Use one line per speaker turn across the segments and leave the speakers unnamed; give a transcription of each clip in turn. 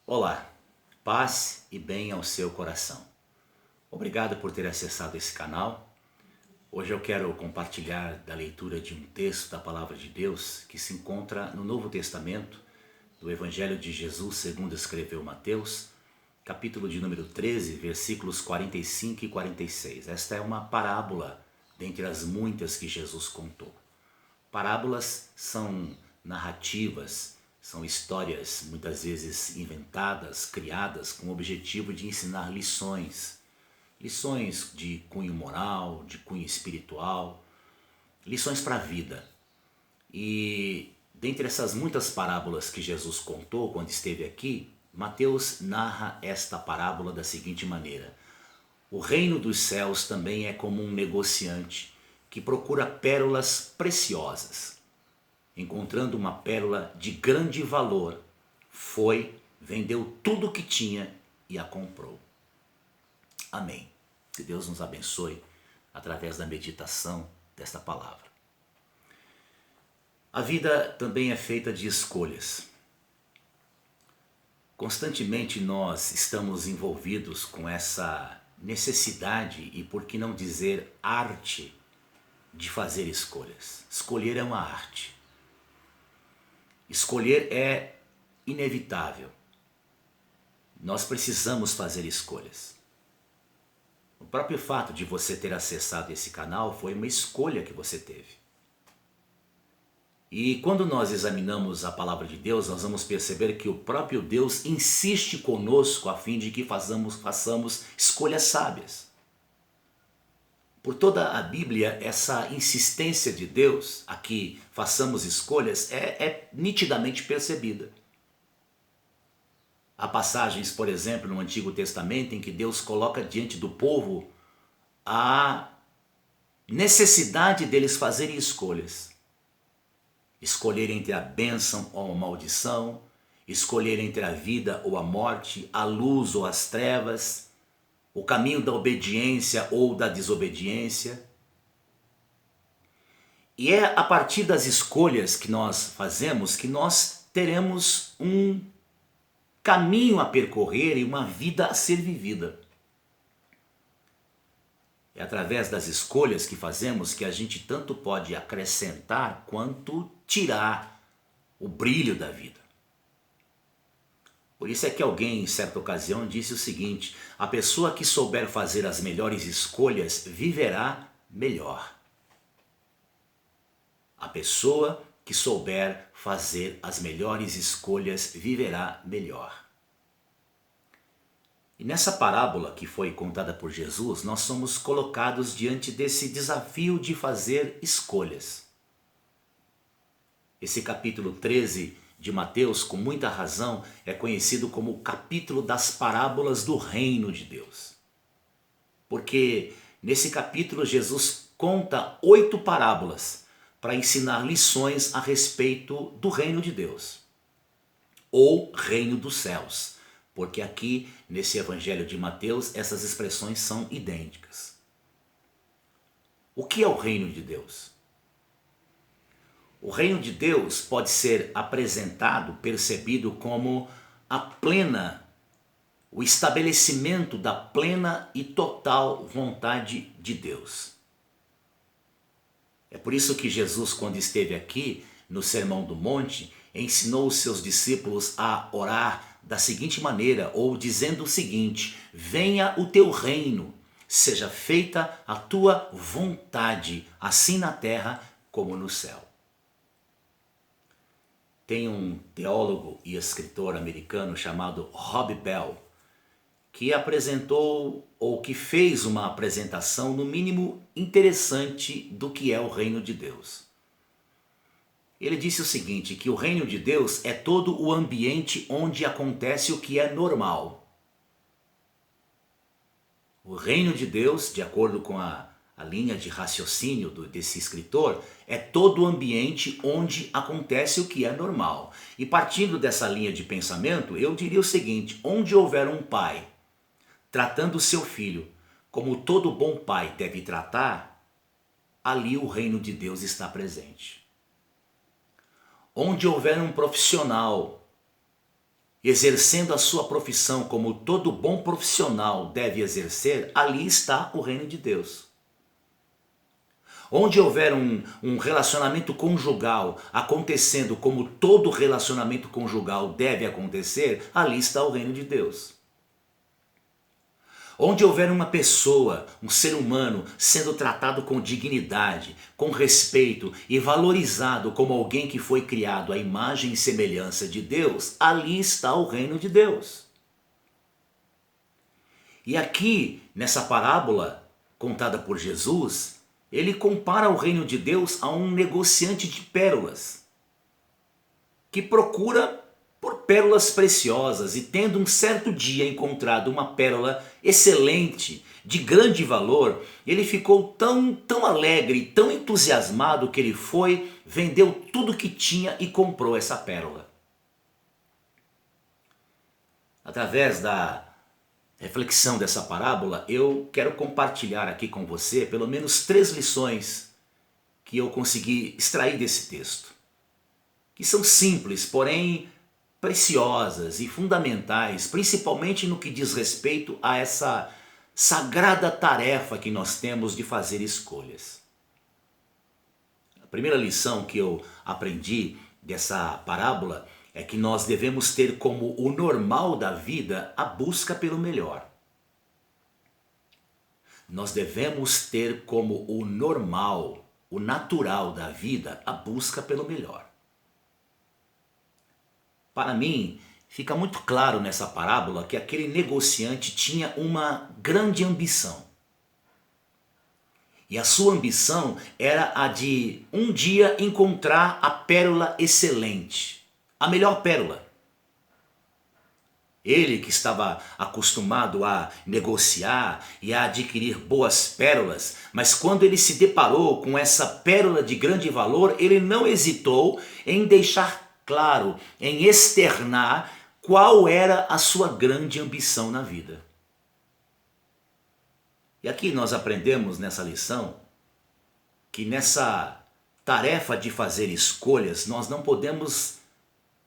Olá, paz e bem ao seu coração. Obrigado por ter acessado esse canal. Hoje eu quero compartilhar da leitura de um texto da Palavra de Deus que se encontra no Novo Testamento, do Evangelho de Jesus segundo escreveu Mateus, capítulo de número 13, versículos 45 e 46. Esta é uma parábola dentre as muitas que Jesus contou. Parábolas são narrativas, são histórias muitas vezes inventadas, criadas com o objetivo de ensinar lições. Lições de cunho moral, de cunho espiritual, lições para a vida. E dentre essas muitas parábolas que Jesus contou quando esteve aqui, Mateus narra esta parábola da seguinte maneira: o reino dos céus também é como um negociante que procura pérolas preciosas. Encontrando uma pérola de grande valor, foi, vendeu tudo o que tinha e a comprou. Amém. Que Deus nos abençoe através da meditação desta palavra. A vida também é feita de escolhas. Constantemente nós estamos envolvidos com essa necessidade e, por que não dizer, arte de fazer escolhas. Escolher é uma arte. Escolher é inevitável. Nós precisamos fazer escolhas. O próprio fato de você ter acessado esse canal foi uma escolha que você teve. E quando nós examinamos a palavra de Deus, nós vamos perceber que o próprio Deus insiste conosco a fim de que façamos escolhas sábias. Por toda a Bíblia, essa insistência de Deus a que façamos escolhas é nitidamente percebida. Há passagens, por exemplo, no Antigo Testamento em que Deus coloca diante do povo a necessidade deles fazerem escolhas. Escolher entre a bênção ou a maldição, escolher entre a vida ou a morte, a luz ou as trevas, o caminho da obediência ou da desobediência. E é a partir das escolhas que nós fazemos que nós teremos um caminho a percorrer e uma vida a ser vivida. É através das escolhas que fazemos que a gente tanto pode acrescentar quanto tirar o brilho da vida. Por isso é que alguém, em certa ocasião, disse o seguinte: a pessoa que souber fazer as melhores escolhas viverá melhor. A pessoa que souber fazer as melhores escolhas viverá melhor. E nessa parábola que foi contada por Jesus, nós somos colocados diante desse desafio de fazer escolhas. Esse capítulo 13 de Mateus, com muita razão, é conhecido como o capítulo das parábolas do reino de Deus. Porque nesse capítulo Jesus conta 8 parábolas para ensinar lições a respeito do reino de Deus, ou reino dos céus, porque aqui nesse evangelho de Mateus essas expressões são idênticas. O que é o reino de Deus? O reino de Deus pode ser apresentado, percebido como o estabelecimento da plena e total vontade de Deus. É por isso que Jesus, quando esteve aqui no Sermão do Monte, ensinou os seus discípulos a orar da seguinte maneira, ou dizendo o seguinte: venha o teu reino, seja feita a tua vontade, assim na terra como no céu. Tem um teólogo e escritor americano chamado Rob Bell, que apresentou ou que fez uma apresentação no mínimo interessante do que é o reino de Deus. Ele disse o seguinte, que o reino de Deus é todo o ambiente onde acontece o que é normal. O reino de Deus, de acordo com a linha de raciocínio desse escritor, é todo o ambiente onde acontece o que é normal. E partindo dessa linha de pensamento, eu diria o seguinte: onde houver um pai tratando o seu filho como todo bom pai deve tratar, ali o reino de Deus está presente. Onde houver um profissional exercendo a sua profissão como todo bom profissional deve exercer, ali está o reino de Deus. Onde houver um relacionamento conjugal acontecendo como todo relacionamento conjugal deve acontecer, ali está o reino de Deus. Onde houver uma pessoa, um ser humano, sendo tratado com dignidade, com respeito e valorizado como alguém que foi criado à imagem e semelhança de Deus, ali está o reino de Deus. E aqui, nessa parábola contada por Jesus, ele compara o reino de Deus a um negociante de pérolas, que procura por pérolas preciosas e, tendo um certo dia encontrado uma pérola excelente, de grande valor, ele ficou tão alegre, tão entusiasmado que ele foi, vendeu tudo que tinha e comprou essa pérola. Através da reflexão dessa parábola, eu quero compartilhar aqui com você pelo menos 3 lições que eu consegui extrair desse texto, que são simples, porém preciosas e fundamentais, principalmente no que diz respeito a essa sagrada tarefa que nós temos de fazer escolhas. A primeira lição que eu aprendi dessa parábola é que nós devemos ter como o normal da vida a busca pelo melhor. Nós devemos ter como o normal, o natural da vida, a busca pelo melhor. Para mim, fica muito claro nessa parábola que aquele negociante tinha uma grande ambição. E a sua ambição era a de um dia encontrar a pérola excelente, a melhor pérola. Ele que estava acostumado a negociar e a adquirir boas pérolas, mas quando ele se deparou com essa pérola de grande valor, ele não hesitou em deixar claro, em externar qual era a sua grande ambição na vida. E aqui nós aprendemos nessa lição que nessa tarefa de fazer escolhas nós não podemos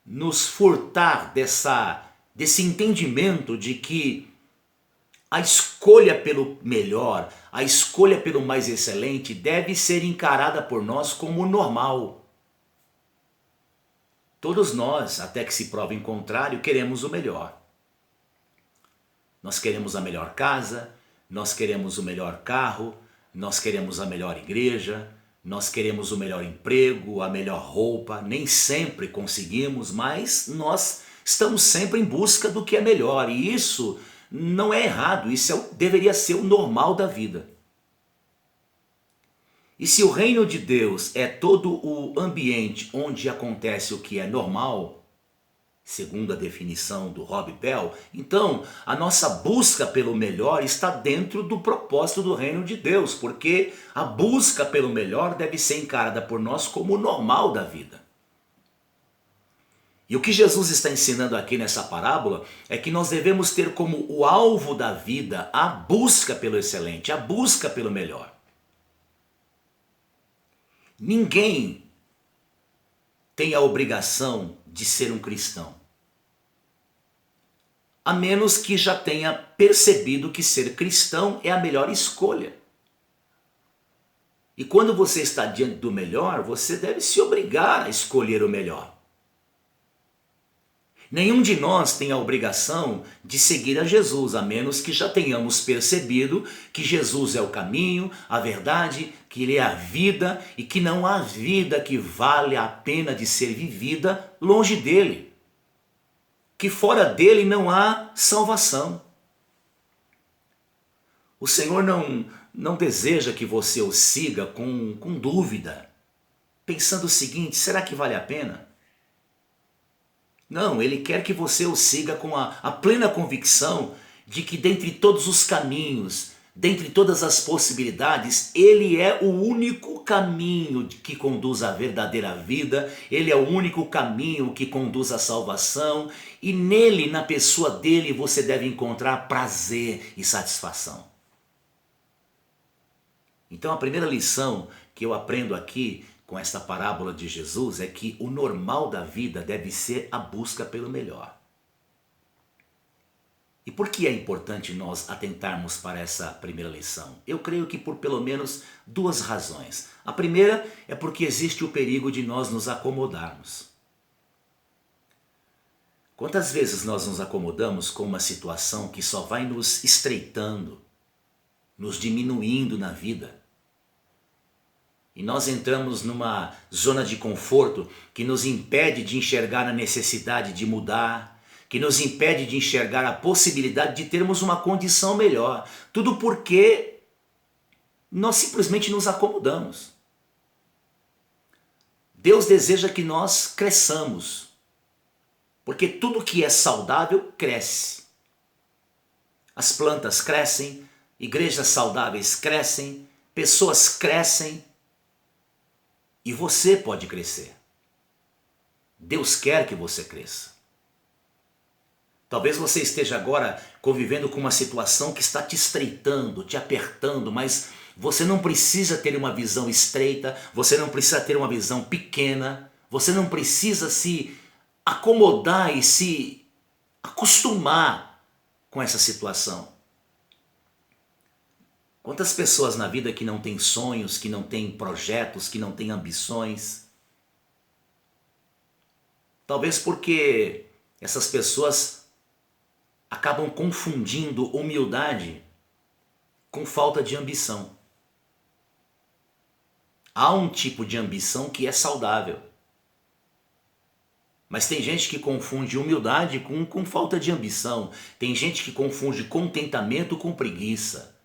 nos furtar desse entendimento de que a escolha pelo melhor, a escolha pelo mais excelente deve ser encarada por nós como normal. Todos nós, até que se prove em contrário, queremos o melhor. Nós queremos a melhor casa, nós queremos o melhor carro, nós queremos a melhor igreja, nós queremos o melhor emprego, a melhor roupa. Nem sempre conseguimos, mas nós estamos sempre em busca do que é melhor. E isso não é errado, isso deveria ser o normal da vida. E se o reino de Deus é todo o ambiente onde acontece o que é normal, segundo a definição do Rob Bell, então a nossa busca pelo melhor está dentro do propósito do reino de Deus, porque a busca pelo melhor deve ser encarada por nós como o normal da vida. E o que Jesus está ensinando aqui nessa parábola é que nós devemos ter como o alvo da vida a busca pelo excelente, a busca pelo melhor. Ninguém tem a obrigação de ser um cristão, a menos que já tenha percebido que ser cristão é a melhor escolha. E quando você está diante do melhor, você deve se obrigar a escolher o melhor. Nenhum de nós tem a obrigação de seguir a Jesus, a menos que já tenhamos percebido que Jesus é o caminho, a verdade, que Ele é a vida e que não há vida que vale a pena de ser vivida longe dEle. Que fora dEle não há salvação. O Senhor não deseja que você o siga com dúvida, pensando o seguinte: será que vale a pena? Não, Ele quer que você o siga com a plena convicção de que dentre todos os caminhos, dentre todas as possibilidades, Ele é o único caminho que conduz à verdadeira vida, Ele é o único caminho que conduz à salvação, e nele, na pessoa dele, você deve encontrar prazer e satisfação. Então a primeira lição que eu aprendo aqui com esta parábola de Jesus é que o normal da vida deve ser a busca pelo melhor. por que é importante nós atentarmos para essa primeira lição? Eu creio que por pelo menos duas razões. A primeira é porque existe o perigo de nós nos acomodarmos. Quantas vezes nós nos acomodamos com uma situação que só vai nos estreitando, nos diminuindo na vida? E nós entramos numa zona de conforto que nos impede de enxergar a necessidade de mudar, que nos impede de enxergar a possibilidade de termos uma condição melhor. Tudo porque nós simplesmente nos acomodamos. Deus deseja que nós cresçamos, porque tudo que é saudável cresce. As plantas crescem, igrejas saudáveis crescem, pessoas crescem e você pode crescer. Deus quer que você cresça. Talvez você esteja agora convivendo com uma situação que está te estreitando, te apertando, mas você não precisa ter uma visão estreita, você não precisa ter uma visão pequena, você não precisa se acomodar e se acostumar com essa situação. Quantas pessoas na vida que não têm sonhos, que não têm projetos, que não têm ambições? Talvez porque essas pessoas acabam confundindo humildade com falta de ambição. Há um tipo de ambição que é saudável. Mas tem gente que confunde humildade com falta de ambição. Tem gente que confunde contentamento com preguiça.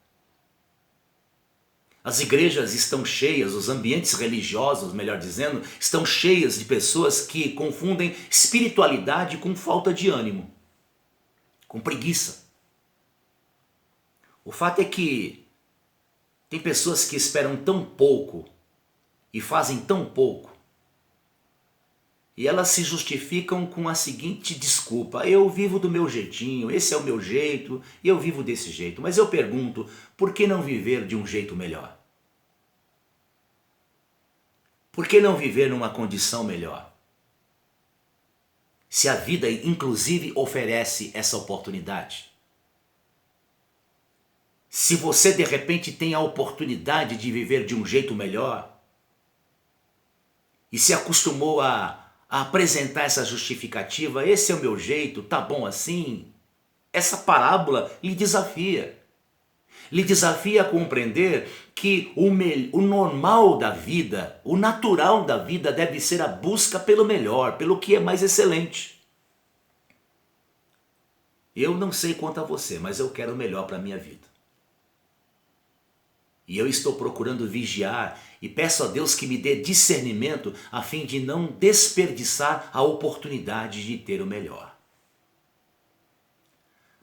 As igrejas estão cheias, os ambientes religiosos, melhor dizendo, estão cheias de pessoas que confundem espiritualidade com falta de ânimo, com preguiça. O fato é que tem pessoas que esperam tão pouco e fazem tão pouco, e elas se justificam com a seguinte desculpa: eu vivo do meu jeitinho, esse é o meu jeito, e eu vivo desse jeito. Mas eu pergunto, por que não viver de um jeito melhor? Por que não viver numa condição melhor? Se a vida inclusive oferece essa oportunidade. Se você de repente tem a oportunidade de viver de um jeito melhor e se acostumou a apresentar essa justificativa, esse é o meu jeito, tá bom assim, essa parábola lhe desafia. Lhe desafia a compreender que o normal da vida, o natural da vida deve ser a busca pelo melhor, pelo que é mais excelente. Eu não sei quanto a você, mas eu quero o melhor para a minha vida. E eu estou procurando vigiar e peço a Deus que me dê discernimento a fim de não desperdiçar a oportunidade de ter o melhor.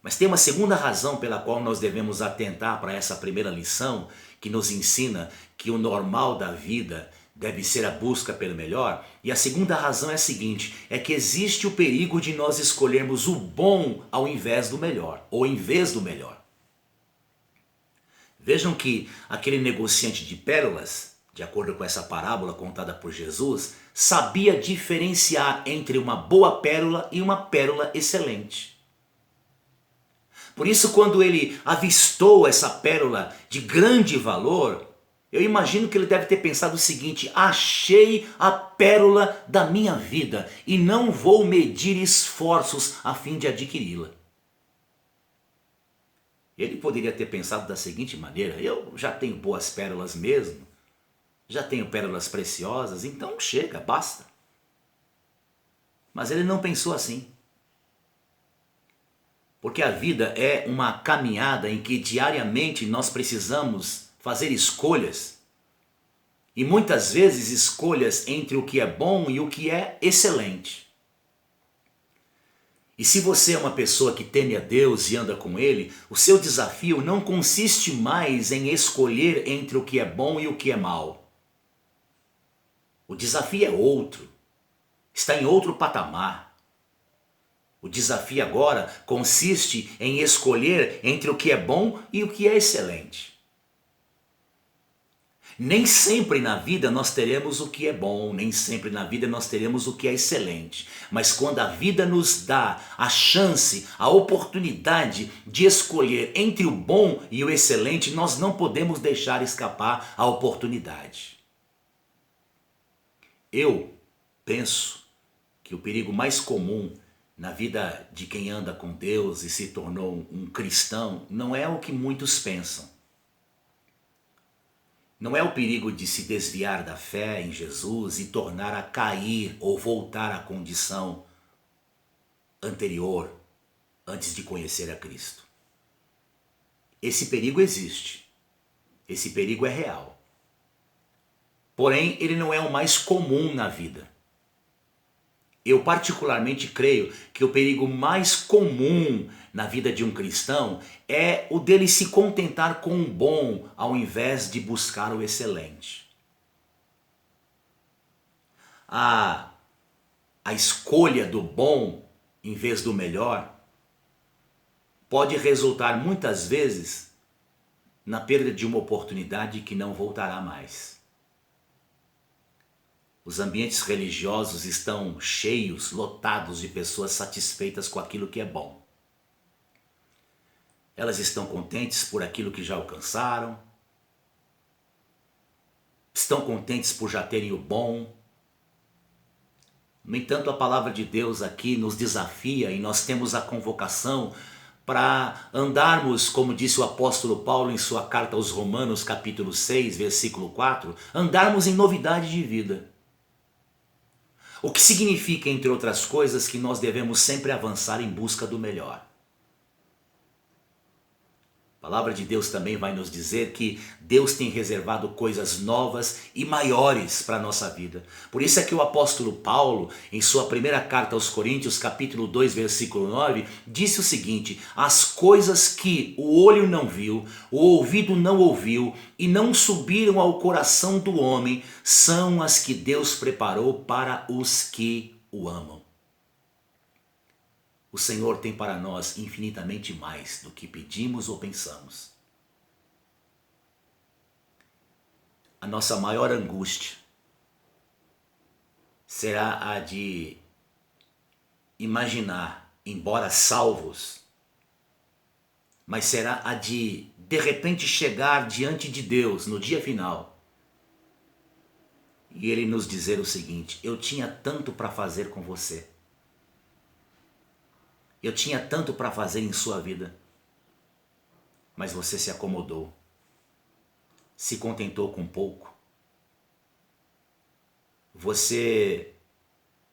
Mas tem uma segunda razão pela qual nós devemos atentar para essa primeira lição, que nos ensina que o normal da vida deve ser a busca pelo melhor. E a segunda razão é a seguinte, é que existe o perigo de nós escolhermos o bom ao invés do melhor, ou em vez do melhor. Vejam que aquele negociante de pérolas, de acordo com essa parábola contada por Jesus, sabia diferenciar entre uma boa pérola e uma pérola excelente. Por isso, quando ele avistou essa pérola de grande valor, eu imagino que ele deve ter pensado o seguinte: achei a pérola da minha vida e não vou medir esforços a fim de adquiri-la. Ele poderia ter pensado da seguinte maneira: eu já tenho boas pérolas mesmo, já tenho pérolas preciosas, então chega, basta. Mas ele não pensou assim. Porque a vida é uma caminhada em que diariamente nós precisamos fazer escolhas. E muitas vezes escolhas entre o que é bom e o que é excelente. E se você é uma pessoa que teme a Deus e anda com Ele, o seu desafio não consiste mais em escolher entre o que é bom e o que é mal. O desafio é outro, está em outro patamar. O desafio agora consiste em escolher entre o que é bom e o que é excelente. Nem sempre na vida nós teremos o que é bom, nem sempre na vida nós teremos o que é excelente. Mas quando a vida nos dá a chance, a oportunidade de escolher entre o bom e o excelente, nós não podemos deixar escapar a oportunidade. Eu penso que o perigo mais comum na vida de quem anda com Deus e se tornou um cristão não é o que muitos pensam. Não é o perigo de se desviar da fé em Jesus e tornar a cair ou voltar à condição anterior, antes de conhecer a Cristo. Esse perigo existe. Esse perigo é real. Porém, ele não é o mais comum na vida. Eu particularmente creio que o perigo mais comum na vida de um cristão é o dele se contentar com o bom ao invés de buscar o excelente. A escolha do bom em vez do melhor pode resultar muitas vezes na perda de uma oportunidade que não voltará mais. Os ambientes religiosos estão cheios, lotados de pessoas satisfeitas com aquilo que é bom. Elas estão contentes por aquilo que já alcançaram, estão contentes por já terem o bom. No entanto, a palavra de Deus aqui nos desafia e nós temos a convocação para andarmos, como disse o apóstolo Paulo em sua carta aos Romanos, capítulo 6, versículo 4, andarmos em novidade de vida. O que significa, entre outras coisas, que nós devemos sempre avançar em busca do melhor. A palavra de Deus também vai nos dizer que Deus tem reservado coisas novas e maiores para a nossa vida. Por isso é que o apóstolo Paulo, em sua primeira carta aos Coríntios, capítulo 2, versículo 9, disse o seguinte: as coisas que o olho não viu, o ouvido não ouviu e não subiram ao coração do homem, são as que Deus preparou para os que o amam. O Senhor tem para nós infinitamente mais do que pedimos ou pensamos. A nossa maior angústia será a de imaginar, embora salvos, mas será a de repente chegar diante de Deus no dia final e Ele nos dizer o seguinte: eu tinha tanto para fazer com você. Eu tinha tanto para fazer em sua vida, mas você se acomodou, se contentou com pouco. Você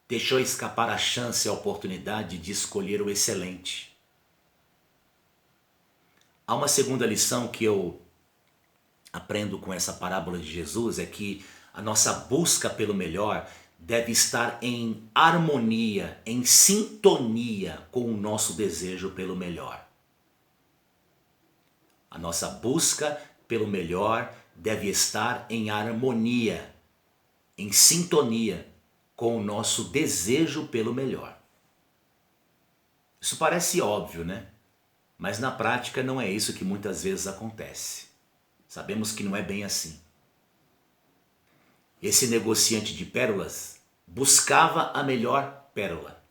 deixou escapar a chance e a oportunidade de escolher o excelente. Há uma segunda lição que eu aprendo com essa parábola de Jesus, é que a nossa busca pelo melhor deve estar em harmonia, em sintonia com o nosso desejo pelo melhor. A nossa busca pelo melhor deve estar em harmonia, em sintonia com o nosso desejo pelo melhor. Isso parece óbvio, né? Mas na prática não é isso que muitas vezes acontece. Sabemos que não é bem assim. Esse negociante de pérolas buscava a melhor pérola.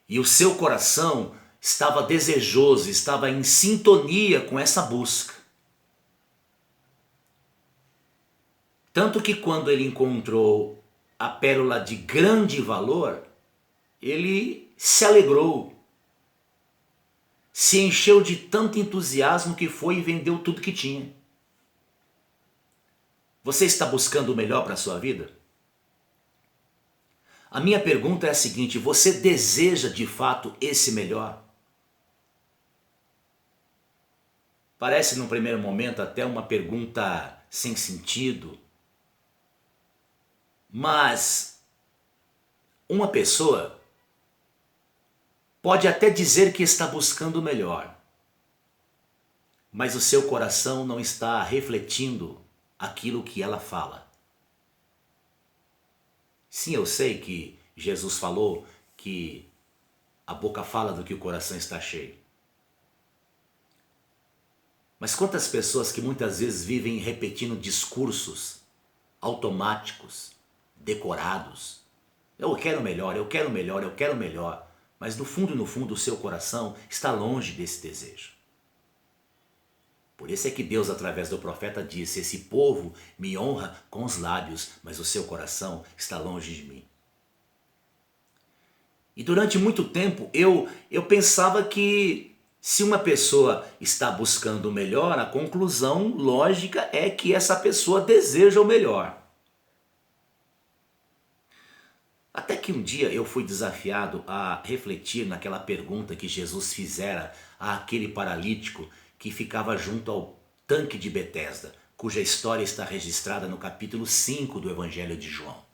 E o seu coração estava desejoso, estava em sintonia com essa busca. Tanto que quando ele encontrou a pérola de grande valor, ele se alegrou, se encheu de tanto entusiasmo que foi e vendeu tudo que tinha. Você está buscando o melhor para a sua vida? A minha pergunta é a seguinte: você deseja de fato esse melhor? Parece num primeiro momento até uma pergunta sem sentido, mas uma pessoa pode até dizer que está buscando o melhor, mas o seu coração não está refletindo aquilo que ela fala. Sim, eu sei que Jesus falou que a boca fala do que o coração está cheio. Mas quantas pessoas que muitas vezes vivem repetindo discursos automáticos, decorados. Eu quero melhor, eu quero melhor, eu quero melhor. Mas no fundo, o seu coração está longe desse desejo. Por isso é que Deus, através do profeta, disse: esse povo me honra com os lábios, mas o seu coração está longe de mim. E durante muito tempo eu pensava que se uma pessoa está buscando o melhor, a conclusão lógica é que essa pessoa deseja o melhor. Até que um dia eu fui desafiado a refletir naquela pergunta que Jesus fizera àquele paralítico que ficava junto ao tanque de Betesda, cuja história está registrada no capítulo 5 do Evangelho de João.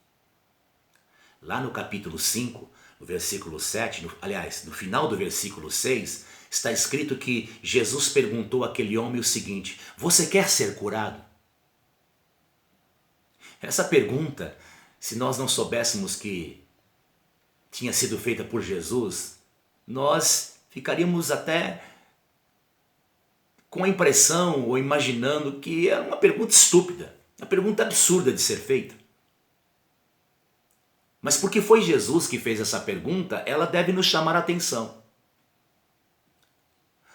Lá no capítulo 5, no versículo 7, aliás, no final do versículo 6, está escrito que Jesus perguntou àquele homem o seguinte: você quer ser curado? Essa pergunta, se nós não soubéssemos que tinha sido feita por Jesus, nós ficaríamos até com a impressão ou imaginando que era uma pergunta estúpida, uma pergunta absurda de ser feita. Mas porque foi Jesus que fez essa pergunta, ela deve nos chamar a atenção.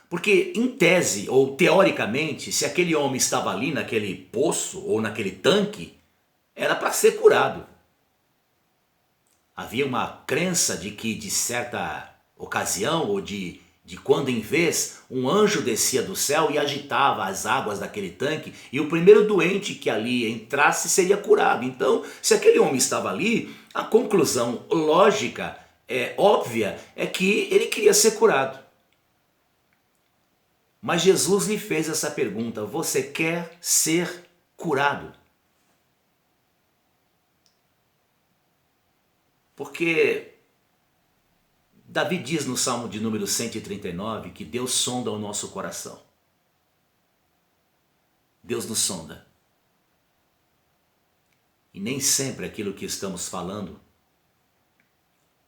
Porque em tese ou teoricamente, se aquele homem estava ali naquele poço ou naquele tanque, era para ser curado. Havia uma crença de que de certa ocasião ou de quando em vez, um anjo descia do céu e agitava as águas daquele tanque e o primeiro doente que ali entrasse seria curado. Então, se aquele homem estava ali, a conclusão lógica, óbvia, é que ele queria ser curado. Mas Jesus lhe fez essa pergunta: você quer ser curado? Porque Davi diz no Salmo de número 139 que Deus sonda o nosso coração. Deus nos sonda. E nem sempre aquilo que estamos falando,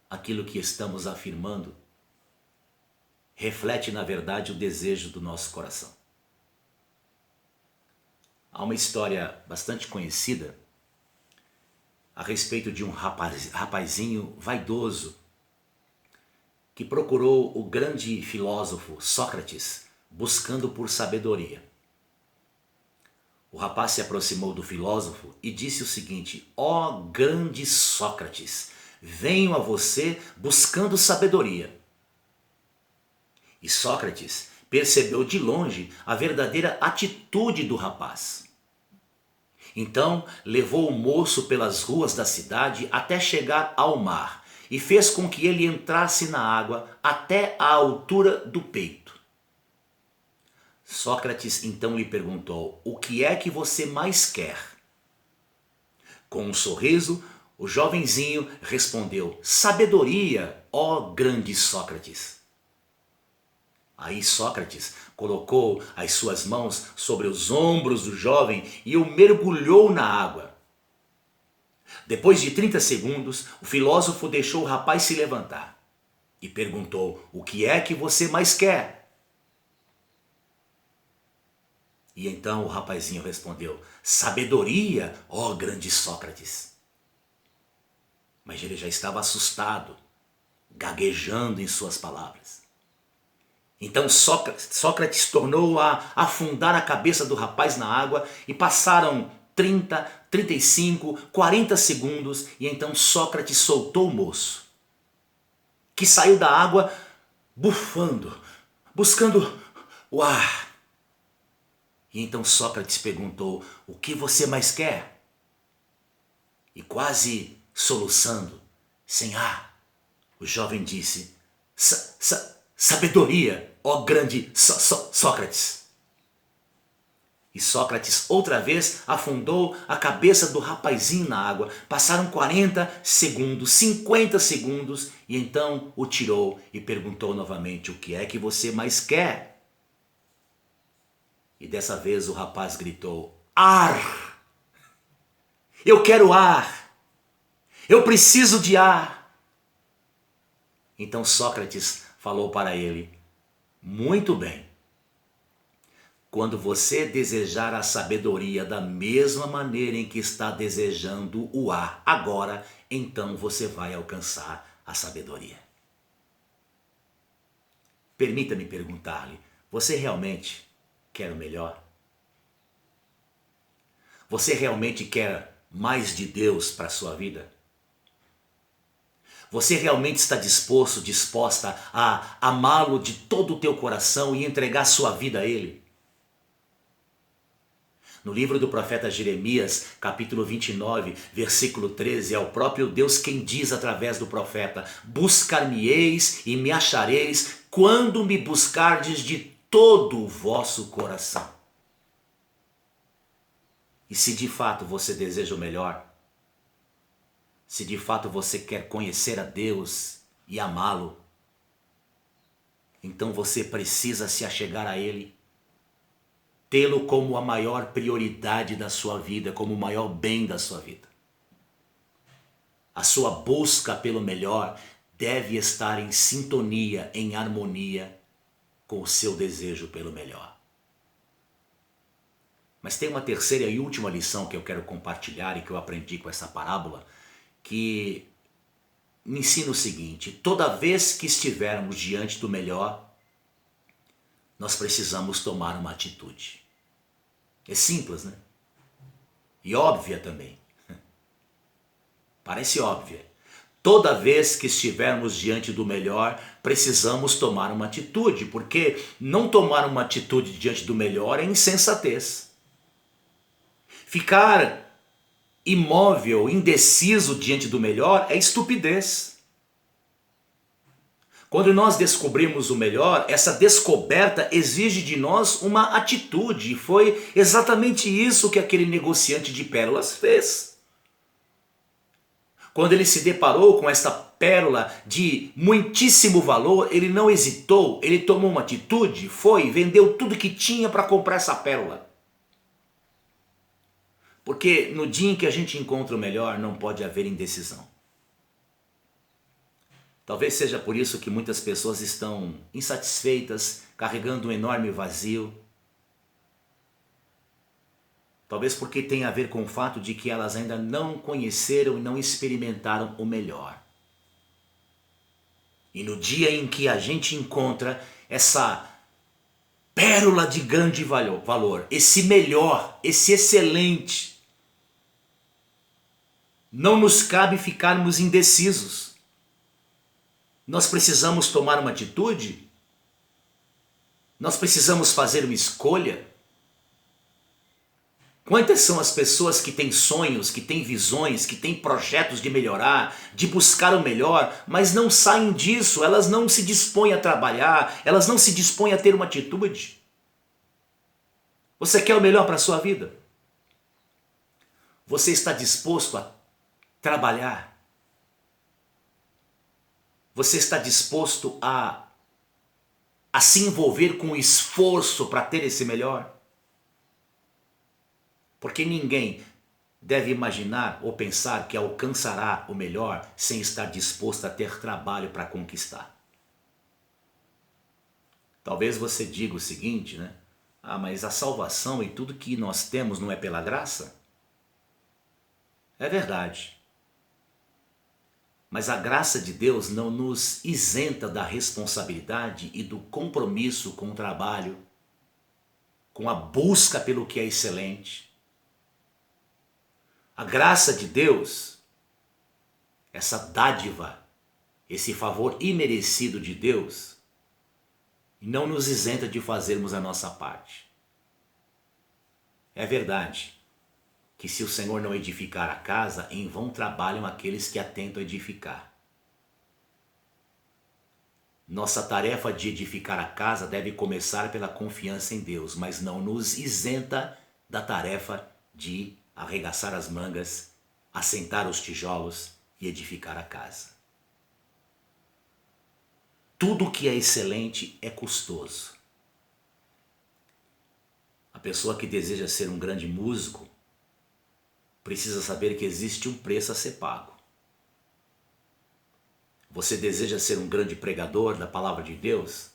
aquilo que estamos afirmando, reflete na verdade o desejo do nosso coração. Há uma história bastante conhecida a respeito de um rapazinho vaidoso que procurou o grande filósofo Sócrates buscando por sabedoria. O rapaz se aproximou do filósofo e disse o seguinte: ó grande Sócrates, venho a você buscando sabedoria. E Sócrates percebeu de longe a verdadeira atitude do rapaz. Então levou o moço pelas ruas da cidade até chegar ao mar e fez com que ele entrasse na água até a altura do peito. Sócrates então lhe perguntou: o que é que você mais quer? Com um sorriso, o jovenzinho respondeu: sabedoria, ó grande Sócrates. Aí Sócrates colocou as suas mãos sobre os ombros do jovem e o mergulhou na água. Depois de 30 segundos, o filósofo deixou o rapaz se levantar e perguntou: o que é que você mais quer? E então o rapazinho respondeu: sabedoria, ó grande Sócrates. Mas ele já estava assustado, gaguejando em suas palavras. Então Sócrates tornou a afundar a cabeça do rapaz na água e passaram 30, 35, 40 segundos e então Sócrates soltou o moço, que saiu da água bufando, buscando o ar. E então Sócrates perguntou: o que você mais quer? E quase soluçando, sem ar, o jovem disse: sabedoria, ó grande Sócrates. E Sócrates outra vez afundou a cabeça do rapazinho na água. Passaram 40 segundos, 50 segundos, e então o tirou e perguntou novamente: o que é que você mais quer? E dessa vez o rapaz gritou: ar! Eu quero ar! Eu preciso de ar! Então Sócrates falou para ele: muito bem. Quando você desejar a sabedoria da mesma maneira em que está desejando o ar agora, então você vai alcançar a sabedoria. Permita-me perguntar-lhe, você realmente quer o melhor? Você realmente quer mais de Deus para a sua vida? Você realmente está disposta a amá-lo de todo o teu coração e entregar sua vida a Ele? No livro do profeta Jeremias, capítulo 29, versículo 13, é o próprio Deus quem diz através do profeta: buscar-me-eis e me achareis quando me buscardes de todo o vosso coração. E se de fato você deseja o melhor, se de fato você quer conhecer a Deus e amá-lo, então você precisa se achegar a Ele, tê-lo como a maior prioridade da sua vida, como o maior bem da sua vida. A sua busca pelo melhor deve estar em sintonia, em harmonia com o seu desejo pelo melhor. Mas tem uma terceira e última lição que eu quero compartilhar e que eu aprendi com essa parábola, que me ensina o seguinte: toda vez que estivermos diante do melhor, nós precisamos tomar uma atitude. É simples, né? E óbvia também. Parece óbvia. Toda vez que estivermos diante do melhor, precisamos tomar uma atitude, porque não tomar uma atitude diante do melhor é insensatez. Ficar imóvel, indeciso diante do melhor é estupidez. Quando nós descobrimos o melhor, essa descoberta exige de nós uma atitude. Foi exatamente isso que aquele negociante de pérolas fez. Quando ele se deparou com esta pérola de muitíssimo valor, ele não hesitou, ele tomou uma atitude, foi, vendeu tudo que tinha para comprar essa pérola. Porque no dia em que a gente encontra o melhor, não pode haver indecisão. Talvez seja por isso que muitas pessoas estão insatisfeitas, carregando um enorme vazio. Talvez porque tem a ver com o fato de que elas ainda não conheceram e não experimentaram o melhor. E no dia em que a gente encontra essa pérola de grande valor, esse melhor, esse excelente, não nos cabe ficarmos indecisos. Nós precisamos tomar uma atitude, nós precisamos fazer uma escolha. Quantas são as pessoas que têm sonhos, que têm visões, que têm projetos de melhorar, de buscar o melhor, mas não saem disso, elas não se dispõem a trabalhar, elas não se dispõem a ter uma atitude. Você quer o melhor para a sua vida? Você está disposto a trabalhar? Você está disposto a se envolver com esforço para ter esse melhor? Porque ninguém deve imaginar ou pensar que alcançará o melhor sem estar disposto a ter trabalho para conquistar. Talvez você diga o seguinte, né? Mas a salvação e tudo que nós temos não é pela graça? É verdade. Mas a graça de Deus não nos isenta da responsabilidade e do compromisso com o trabalho, com a busca pelo que é excelente. A graça de Deus, essa dádiva, esse favor imerecido de Deus, não nos isenta de fazermos a nossa parte. É verdade que se o Senhor não edificar a casa, em vão trabalham aqueles que a tentam edificar. Nossa tarefa de edificar a casa deve começar pela confiança em Deus, mas não nos isenta da tarefa de arregaçar as mangas, assentar os tijolos e edificar a casa. Tudo que é excelente é custoso. A pessoa que deseja ser um grande músico precisa saber que existe um preço a ser pago. Você deseja ser um grande pregador da palavra de Deus?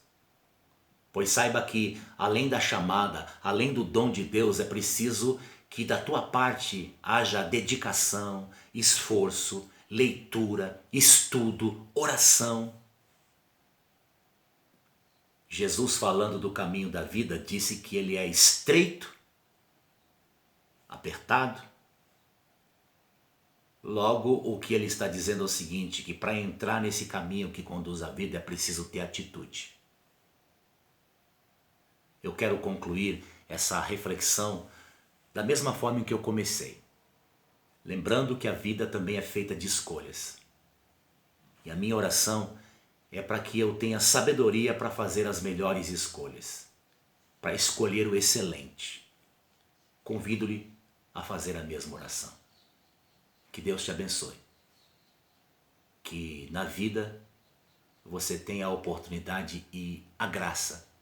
Pois saiba que, além da chamada, além do dom de Deus, é preciso que da tua parte haja dedicação, esforço, leitura, estudo, oração. Jesus, falando do caminho da vida, disse que ele é estreito, apertado. Logo, o que ele está dizendo é o seguinte, que para entrar nesse caminho que conduz à vida é preciso ter atitude. Eu quero concluir essa reflexão da mesma forma em que eu comecei, lembrando que a vida também é feita de escolhas. E a minha oração é para que eu tenha sabedoria para fazer as melhores escolhas, para escolher o excelente. Convido-lhe a fazer a mesma oração. Que Deus te abençoe. Que na vida você tenha a oportunidade e a graça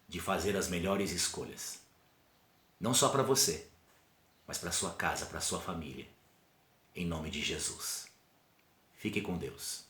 de fazer as melhores escolhas. Não só para você, mas para sua casa, para sua família. Em nome de Jesus. Fique com Deus.